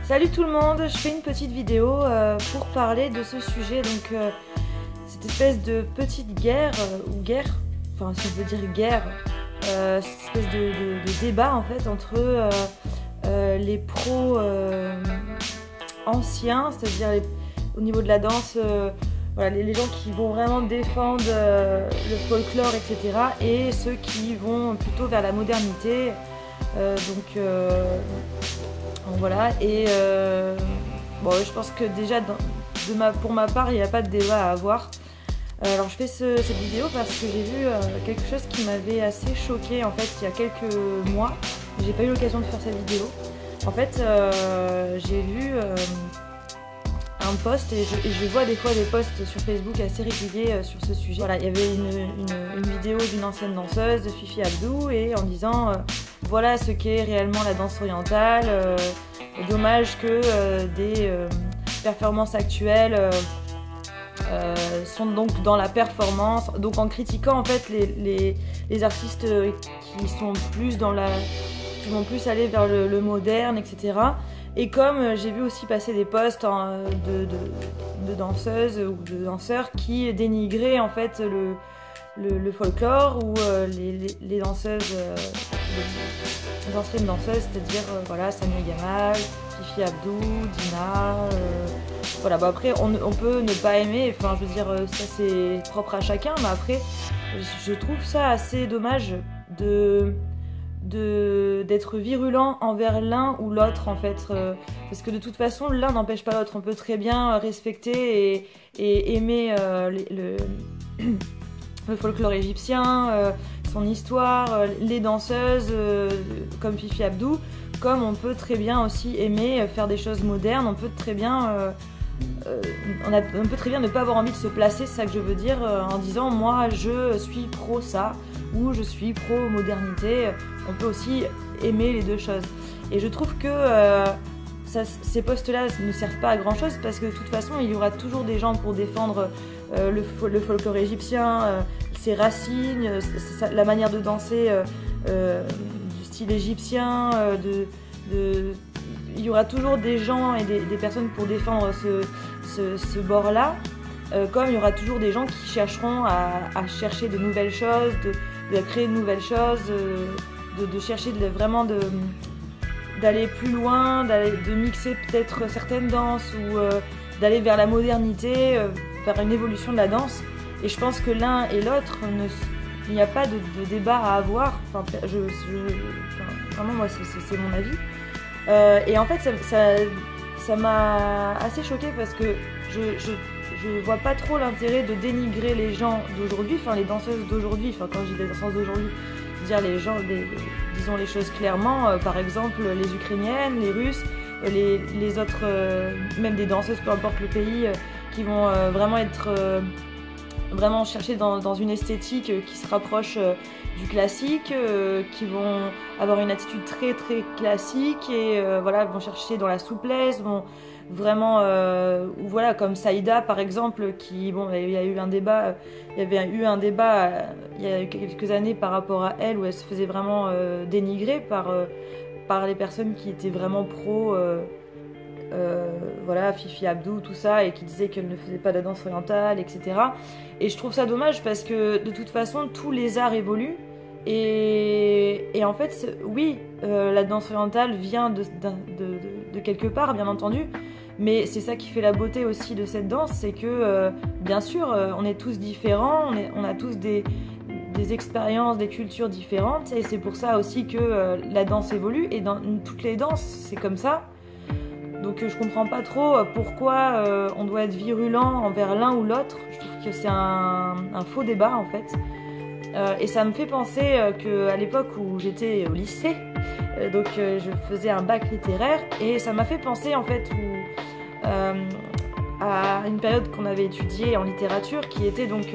Salut tout le monde, je fais une petite vidéo pour parler de ce sujet, donc cette espèce de petite guerre, ou guerre, enfin si on peut dire guerre, cette espèce de débat en fait entre les pros anciens, c'est-à-dire au niveau de la danse, voilà, les gens qui vont vraiment défendre le folklore, etc. et ceux qui vont plutôt vers la modernité, voilà, et bon, je pense que déjà pour ma part il n'y a pas de débat à avoir. Alors je fais cette vidéo parce que j'ai vu quelque chose qui m'avait assez choquée en fait il y a quelques mois. J'ai pas eu l'occasion de faire cette vidéo. En fait j'ai vu un post et je vois des fois des posts sur Facebook assez réguliers sur ce sujet. Voilà, il y avait une vidéo d'une ancienne danseuse, de Fifi Abdou, et en disant voilà ce qu'est réellement la danse orientale. Dommage que des performances actuelles sont donc dans la performance, donc en critiquant en fait les artistes qui sont plus qui vont plus aller vers le moderne, etc. Et comme j'ai vu aussi passer des posts de danseuses ou de danseurs qui dénigraient en fait le folklore ou les danseuses, les anciennes danseuses, c'est-à-dire voilà, Samia Gamal, Fifi Abdou, Dina, voilà. Bah après on peut ne pas aimer, enfin je veux dire ça c'est propre à chacun, mais après je trouve ça assez dommage d'être virulent envers l'un ou l'autre en fait, parce que de toute façon l'un n'empêche pas l'autre. On peut très bien respecter et aimer le folklore égyptien, son histoire, les danseuses comme Fifi Abdou, comme on peut très bien aussi aimer faire des choses modernes. On peut très bien on peut très bien ne pas avoir envie de se placer, c'est ça que je veux dire, en disant moi je suis pro ça ou je suis pro modernité. On peut aussi aimer les deux choses. Et je trouve que ces posts-là ne servent pas à grand chose, parce que de toute façon il y aura toujours des gens pour défendre le folklore égyptien, ses racines, la manière de danser du style égyptien, il y aura toujours des gens et des personnes pour défendre ce bord-là, comme il y aura toujours des gens qui chercheront à chercher de nouvelles choses, de créer de nouvelles choses, de chercher vraiment d'aller plus loin, de mixer peut-être certaines danses, ou d'aller vers la modernité, vers une évolution de la danse. Et je pense que l'un et l'autre, il n'y a pas de débat à avoir. Enfin, vraiment, moi, c'est mon avis. Et en fait, ça m'a assez choquée, parce que je vois pas trop l'intérêt de dénigrer les gens d'aujourd'hui, enfin les danseuses d'aujourd'hui. Enfin, quand je dis les danseuses d'aujourd'hui, dire les gens, disons les choses clairement, par exemple les Ukrainiennes, les Russes, les autres, même des danseuses, peu importe le pays, qui vont vraiment être vraiment chercher dans une esthétique qui se rapproche du classique, qui vont avoir une attitude très très classique, et voilà, vont chercher dans la souplesse, vont vraiment, voilà, comme Saïda par exemple, qui, bon, il y avait eu un débat il y a quelques années par rapport à elle, où elle se faisait vraiment dénigrer par les personnes qui étaient vraiment pro, voilà, Fifi Abdou, tout ça, et qui disaient qu'elle ne faisait pas de la danse orientale, etc. Et je trouve ça dommage, parce que de toute façon tous les arts évoluent, et en fait oui, la danse orientale vient de quelque part, bien entendu, mais c'est ça qui fait la beauté aussi de cette danse, c'est que bien sûr on est tous différents, on a tous des expériences, des cultures différentes, et c'est pour ça aussi que la danse évolue, et dans toutes les danses c'est comme ça. Donc je comprends pas trop pourquoi on doit être virulent envers l'un ou l'autre. Je trouve que c'est un faux débat en fait. Et ça me fait penser qu'à l'époque où j'étais au lycée, donc je faisais un bac littéraire, et ça m'a fait penser en fait à une période qu'on avait étudiée en littérature, qui était donc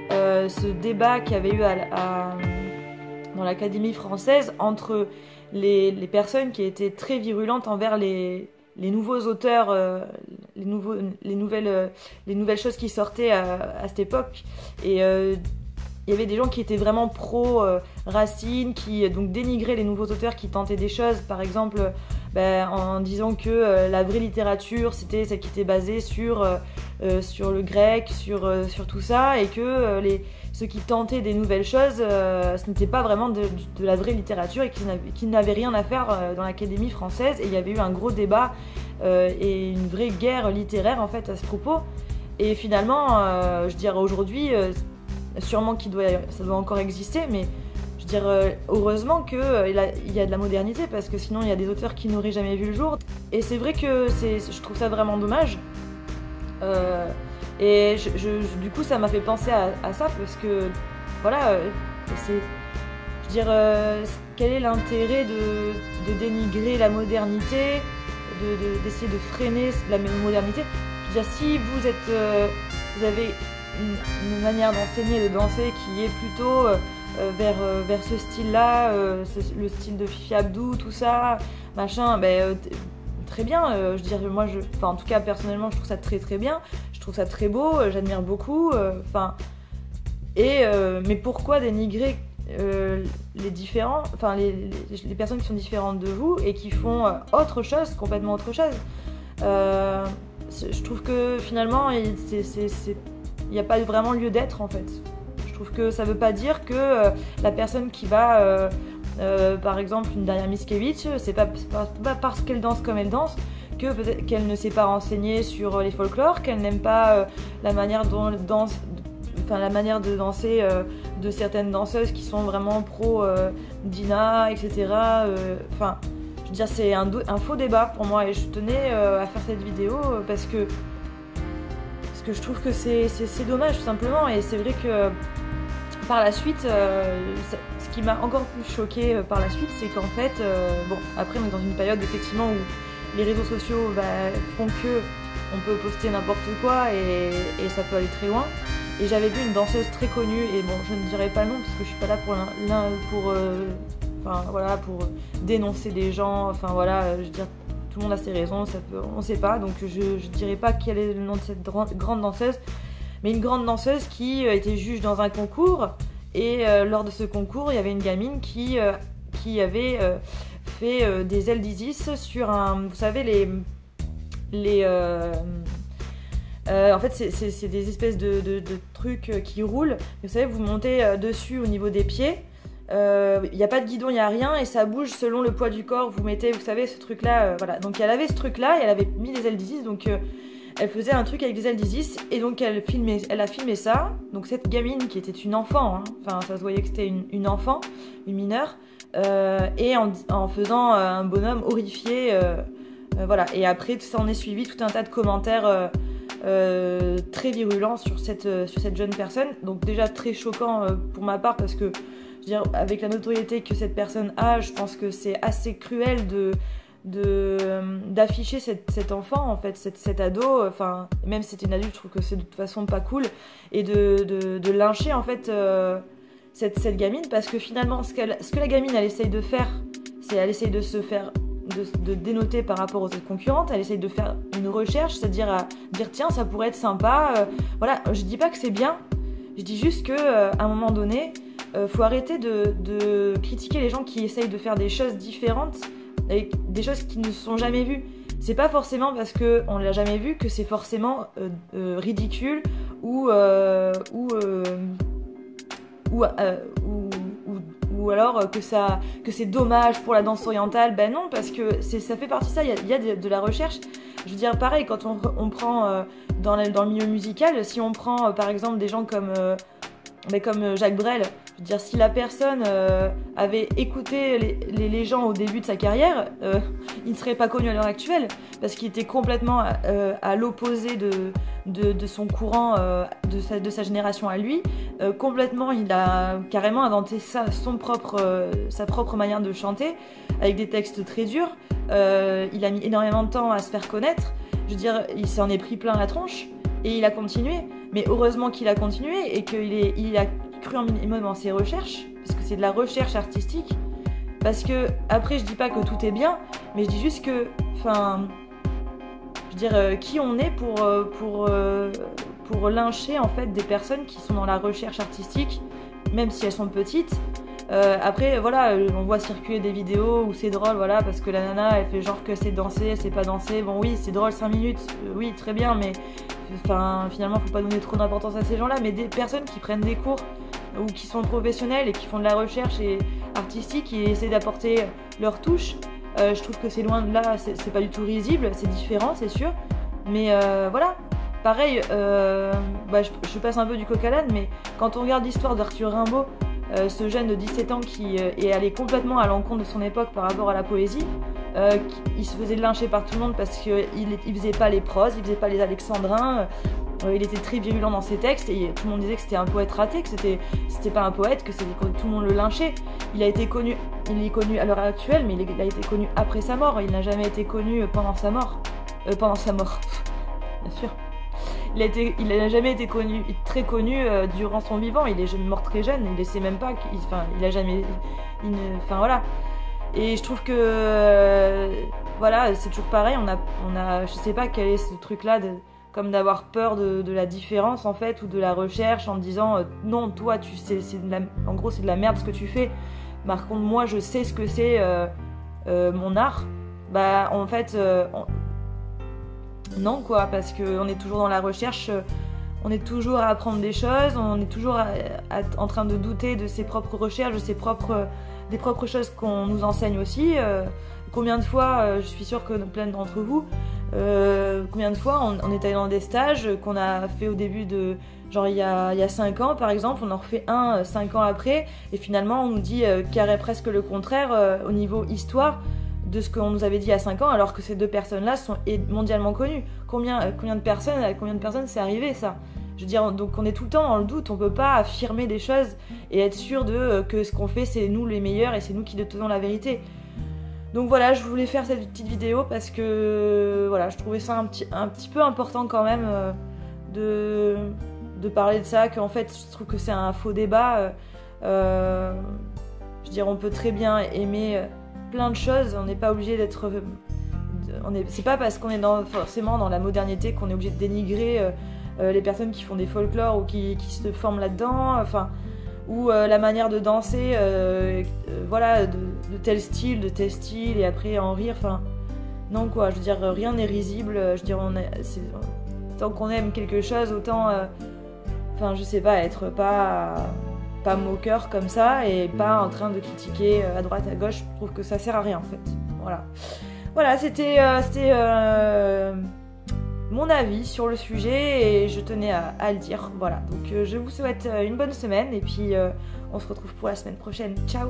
ce débat qu'il y avait eu dans l'Académie française entre les personnes qui étaient très virulentes envers les nouveaux auteurs, les nouvelles choses qui sortaient à cette époque. Et il y avait des gens qui étaient vraiment pro Racine, qui donc dénigrait les nouveaux auteurs qui tentaient des choses, par exemple en disant que la vraie littérature c'était celle qui était basée sur le grec, sur tout ça, et que ceux qui tentaient des nouvelles choses, ce n'était pas vraiment de la vraie littérature, et qu'ils n'avaient rien à faire dans l'Académie française. Et il y avait eu un gros débat et une vraie guerre littéraire en fait à ce propos. Et finalement, je dirais aujourd'hui, sûrement ça doit encore exister, mais je dirais heureusement qu'il y a de la modernité, parce que sinon il y a des auteurs qui n'auraient jamais vu le jour. Et c'est vrai que je trouve ça vraiment dommage. Et du coup, ça m'a fait penser à ça, parce que voilà, je veux dire, quel est l'intérêt de dénigrer la modernité, d'essayer de freiner la modernité? Je veux dire, si vous avez une manière d'enseigner et de danser qui est plutôt vers ce style-là, le style de Fifi Abdou, tout ça, machin, très bien. Je veux dire, moi, en tout cas, personnellement, je trouve ça très très bien. Je trouve ça très beau, j'admire beaucoup. Mais pourquoi dénigrer les différents, les personnes qui sont différentes de vous et qui font autre chose, complètement autre chose? Je trouve que finalement, il n'y a pas vraiment lieu d'être en fait. Je trouve que ça ne veut pas dire que la personne qui va, par exemple, une Daria Mickiewicz, c'est pas parce qu'elle danse comme elle danse que peut-être qu'elle ne s'est pas renseignée sur les folklores, qu'elle n'aime pas la manière de danser de certaines danseuses qui sont vraiment pro Dina, etc. Je veux dire, c'est un faux débat pour moi, et je tenais à faire cette vidéo parce que je trouve que c'est dommage tout simplement. Et c'est vrai que par la suite, ce qui m'a encore plus choquée par la suite, c'est qu'en fait, après on est dans une période effectivement où les réseaux sociaux font que on peut poster n'importe quoi et ça peut aller très loin. Et j'avais vu une danseuse très connue, et bon, je ne dirai pas le nom parce que je suis pas là pour dénoncer des gens. Je veux dire, tout le monde a ses raisons, on sait pas, donc je dirai pas quel est le nom de cette grande danseuse, mais une grande danseuse qui était juge dans un concours, et lors de ce concours, il y avait une gamine qui avait fait des ailes d'Isis sur vous savez, en fait, c'est des espèces de trucs qui roulent. Vous savez, vous montez dessus au niveau des pieds. Il n'y a pas de guidon, il n'y a rien, et ça bouge selon le poids du corps. Vous mettez, vous savez, ce truc-là. Voilà. Donc elle avait ce truc-là, et elle avait mis des ailes d'Isis. Donc elle faisait un truc avec des ailes d'Isis, et donc elle a filmé ça. Donc cette gamine qui était une enfant, ça se voyait que c'était une enfant, une mineure, et en faisant un bonhomme horrifié. Voilà. Et après, ça en est suivi tout un tas de commentaires très virulents sur cette jeune personne. Donc déjà très choquant pour ma part, parce que je veux dire, avec la notoriété que cette personne a, je pense que c'est assez cruel d'afficher cet enfant, en fait, cet ado, même si c'était une adulte, je trouve que c'est de toute façon pas cool, et de lyncher en fait cette gamine, parce que finalement ce que la gamine elle essaye de faire, c'est elle essaye de dénoter par rapport aux autres concurrentes, elle essaye de faire une recherche, c'est-à-dire à dire tiens, ça pourrait être sympa, voilà. Je dis pas que c'est bien, je dis juste que à un moment donné, faut arrêter de critiquer les gens qui essayent de faire des choses différentes, avec des choses qui ne se sont jamais vues. C'est pas forcément parce qu'on l'a jamais vu que c'est forcément ridicule ou alors que c'est dommage pour la danse orientale. Ben non, parce que ça fait partie de ça, il y a de la recherche. Je veux dire, pareil, quand on prend dans le milieu musical, si on prend par exemple des gens comme Jacques Brel, je veux dire, si la personne avait écouté les gens au début de sa carrière, il ne serait pas connu à l'heure actuelle, parce qu'il était complètement à l'opposé de son courant, de sa génération à lui. Complètement, il a carrément inventé sa propre manière de chanter, avec des textes très durs. Il a mis énormément de temps à se faire connaître. Je veux dire, il s'en est pris plein la tronche, et il a continué. Mais heureusement qu'il a continué, et qu'il a cru en minimum en ses recherches, parce que c'est de la recherche artistique. Parce que, après, je dis pas que tout est bien, mais je dis juste que, je veux dire, qui on est pour lyncher en fait des personnes qui sont dans la recherche artistique, même si elles sont petites, Après, voilà, on voit circuler des vidéos où c'est drôle, voilà, parce que la nana, elle fait genre que c'est danser, c'est pas danser. Bon, oui, c'est drôle 5 minutes, oui, très bien, mais enfin, finalement, faut pas donner trop d'importance à ces gens-là. Mais des personnes qui prennent des cours ou qui sont professionnels et qui font de la recherche et artistique et essaient d'apporter leur touche, je trouve que c'est loin de là, c'est pas du tout risible, c'est différent, c'est sûr. Mais voilà, pareil, je passe un peu du coq à l'âne, mais quand on regarde l'histoire d'Arthur Rimbaud, ce jeune de 17 ans qui est allé complètement à l'encontre de son époque par rapport à la poésie, il se faisait lyncher par tout le monde parce qu'il faisait pas les proses, il faisait pas les alexandrins, il était très virulent dans ses textes et tout le monde disait que c'était un poète raté, que c'était pas un poète, que tout le monde le lynchait. Il est connu à l'heure actuelle, mais il a été connu après sa mort, il n'a jamais été connu pendant sa mort. Bien sûr. Il n'a jamais été très connu durant son vivant. Il est mort très jeune. Il ne sait même pas. Il a jamais. Enfin voilà. Et je trouve que voilà, c'est toujours pareil. Je sais pas quel est ce truc-là comme d'avoir peur de la différence en fait ou de la recherche en disant non, toi tu sais, en gros c'est de la merde ce que tu fais. Par contre moi je sais ce que c'est mon art. Bah en fait. Non quoi, parce qu'on est toujours dans la recherche, on est toujours à apprendre des choses, on est toujours en train de douter de ses propres recherches, des propres choses qu'on nous enseigne aussi. Combien de fois, je suis sûre que plein d'entre vous, combien de fois on est allé dans des stages qu'on a fait au début de... Genre il y a 5 ans par exemple, on en refait un 5 ans après, et finalement on nous dit presque le contraire au niveau histoire de ce qu'on nous avait dit il y a 5 ans, alors que ces deux personnes-là sont mondialement connues. Combien de personnes c'est arrivé ça? Je veux dire, donc on est tout le temps dans le doute, on peut pas affirmer des choses et être sûr que ce qu'on fait c'est nous les meilleurs et c'est nous qui détenons la vérité. Donc voilà, je voulais faire cette petite vidéo parce que voilà, je trouvais ça un petit peu important quand même de parler de ça, qu'en fait je trouve que c'est un faux débat. Je veux dire, on peut très bien aimer plein de choses, on n'est pas obligé d'être... C'est pas parce qu'on est forcément dans la modernité qu'on est obligé de dénigrer les personnes qui font des folklores ou qui se forment là-dedans, ou la manière de danser, voilà, de tel style, et après en rire, non quoi, je veux dire, rien n'est risible, je veux dire, tant qu'on aime quelque chose, autant, je sais pas, être pas moqueur comme ça et pas en train de critiquer à droite à gauche. Je trouve que ça sert à rien en fait. Voilà, c'était mon avis sur le sujet et je tenais à le dire. Voilà, donc je vous souhaite une bonne semaine et puis on se retrouve pour la semaine prochaine. Ciao!